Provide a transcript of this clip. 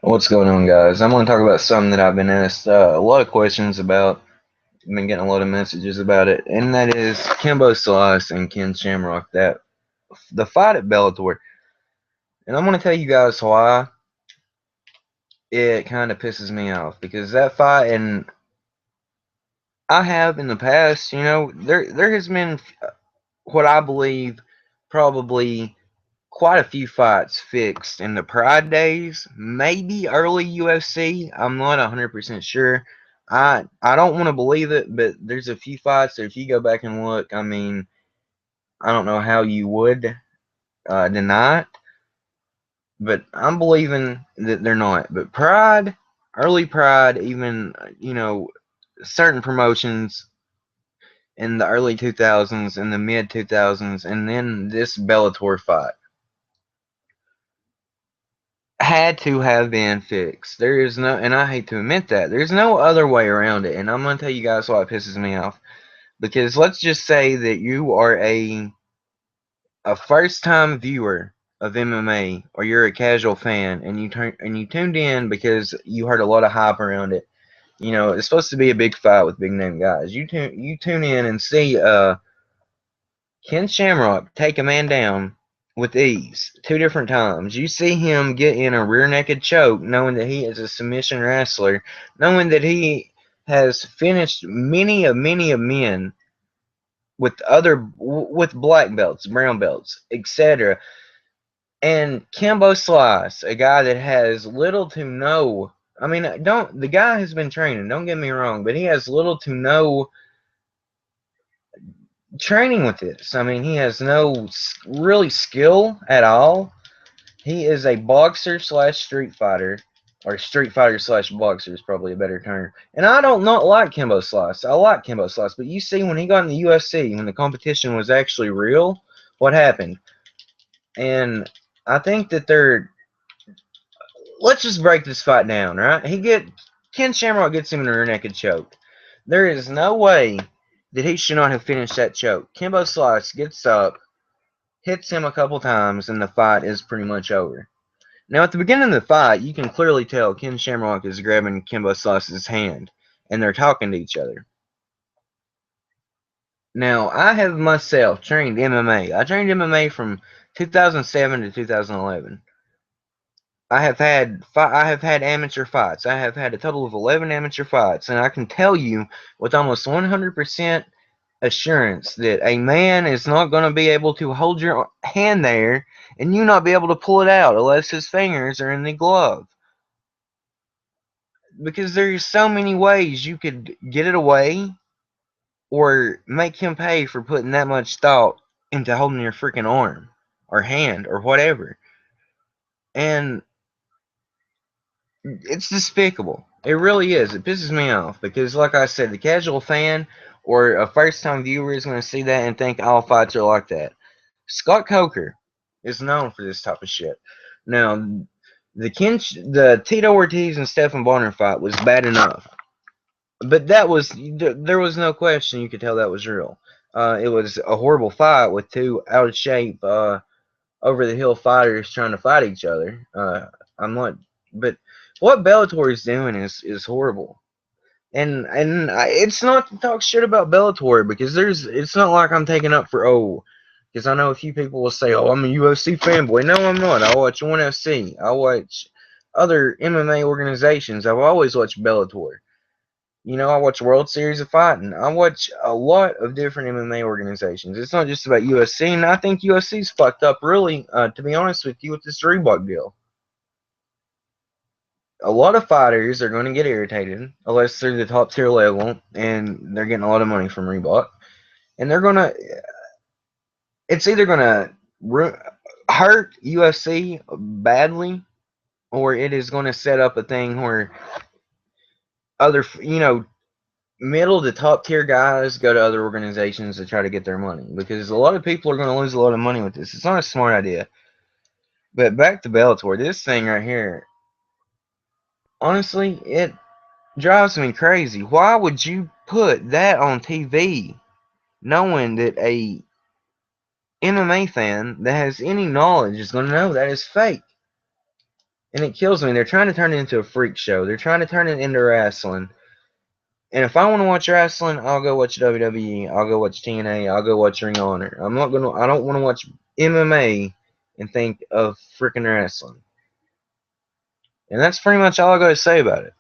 What's going on, guys? I'm going to talk about something that I've been asked a lot of questions about. I've been getting a lot of messages about it, and that is Kimbo Slice and Ken Shamrock. That the fight at Bellator, and I'm going to tell you guys why it kind of pisses me off because that fight, and I have in the past, there has been what I believe probably quite a few fights fixed in the Pride days, maybe early UFC. I'm not 100% sure. I don't want to believe it, but there's a few fights that if you go back and look, I mean, I don't know how you would deny it, but I'm believing that they're not. But Pride, early Pride, even certain promotions in the early 2000s and the mid 2000s, and then this Bellator fight had to have been fixed. There is no, and I hate to admit that, there's no other way around it. And I'm going to tell you guys why it pisses me off. Because let's just say that you are a first time viewer of MMA, or you're a casual fan, and you tuned in because you heard a lot of hype around it. You know, it's supposed to be a big fight with big name guys. You tune in and see Ken Shamrock take a man down with ease two different times. You see him get in a rear naked choke, knowing that he is a submission wrestler, knowing that he has finished many of men with black belts, brown belts, etc. And Kimbo Slice, a guy that has little to no, I mean, don't the guy has been training. Don't get me wrong, but he has little to no training with this. I mean, he has no really skill at all. He is a boxer slash street fighter, or street fighter slash boxer is probably a better term. And I don't not like Kimbo Slice. I like Kimbo Slice, but you see, when he got in the UFC, when the competition was actually real, what happened? And I think that they're. Let's just break this fight down, right? Ken Shamrock gets him in a rear naked choke. There is no way that he should not have finished that choke. Kimbo Slice gets up, hits him a couple times, and the fight is pretty much over. Now, at the beginning of the fight, you can clearly tell Ken Shamrock is grabbing Kimbo Slice's hand, and they're talking to each other. Now, I have myself trained MMA. I trained MMA from 2007 to 2011. I have had amateur fights. I have had a total of 11 amateur fights, and I can tell you with almost 100% assurance that a man is not going to be able to hold your hand there and you not be able to pull it out unless his fingers are in the glove. Because there's so many ways you could get it away or make him pay for putting that much thought into holding your freaking arm or hand or whatever. And it's despicable. It really is. It pisses me off because, like I said, the casual fan or a first time viewer is going to see that and think all fights are like that. Scott Coker is known for this type of shit. Now, the Tito Ortiz and Stephan Bonner fight was bad enough, but there was no question you could tell that was real. It was a horrible fight with two out of shape, over the hill fighters trying to fight each other. I'm not, but what Bellator is doing is horrible. It's not to talk shit about Bellator because it's not like I'm taking up for because I know a few people will say, oh, I'm a UFC fanboy. No, I'm not. I watch ONE FC. I watch other MMA organizations. I've always watched Bellator. You know, I watch World Series of Fighting. I watch a lot of different MMA organizations. It's not just about UFC, and I think UFC's fucked up, really, to be honest with you, with this Reebok deal. A lot of fighters are going to get irritated unless they're the top tier level and they're getting a lot of money from Reebok, and it's either gonna hurt UFC badly, or it is going to set up a thing where other, middle to top tier guys go to other organizations to try to get their money because a lot of people are going to lose a lot of money with this. It's not a smart idea. But back to Bellator, this thing right here, honestly, it drives me crazy. Why would you put that on TV knowing that a MMA fan that has any knowledge is going to know that is fake? And it kills me. They're trying to turn it into a freak show. They're trying to turn it into wrestling. And if I want to watch wrestling, I'll go watch WWE. I'll go watch TNA. I'll go watch Ring of Honor. I'm not gonna. I don't want to watch MMA and think of freaking wrestling. And that's pretty much all I got to say about it.